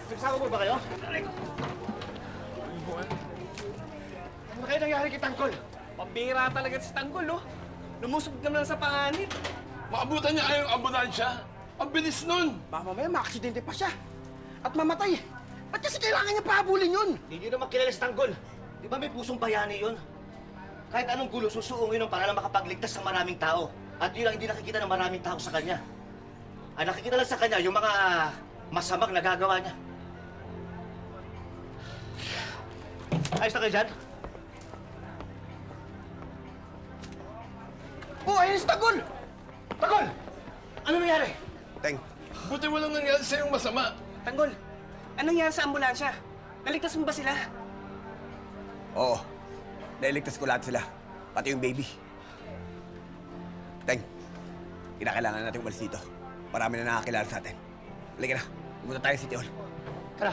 Nagsama mo ba kayo? Ano kayo nangyari kay Tanggol? Pambira talaga si Tanggol, oh. Lumusog naman sa panganib. Maabutan niya kayong ambulansya. Ang bilis nun. Baka mamaya maaksidente pa siya. At mamatay. Ba't kasi kailangan niya pahabulin yun? Hindi nyo naman kilala si Tanggol. Di ba may pusong bayani yun? Kahit anong gulo, susuungin nun para lang makapagligtas ng maraming tao. At yun ang hindi nakikita ng maraming tao sa kanya. Ang nakikita lang sa kanya, yung mga masamang nagagawa niya. Ayos na kayo dyan? Oh, ayun si Tanggol! Tanggol! Ano nangyari? Teng, Buti walang nangyari sa'yong masama. Tanggol, anong nangyari sa ambulansya? Naligtas mo ba sila? oo. Nailigtas ko lahat sila. Pati yung baby. Teng, kinakailangan natin umalis dito. Marami na nakakilala sa atin. Halika na. Pumunta tayo sa City Hall. Tara.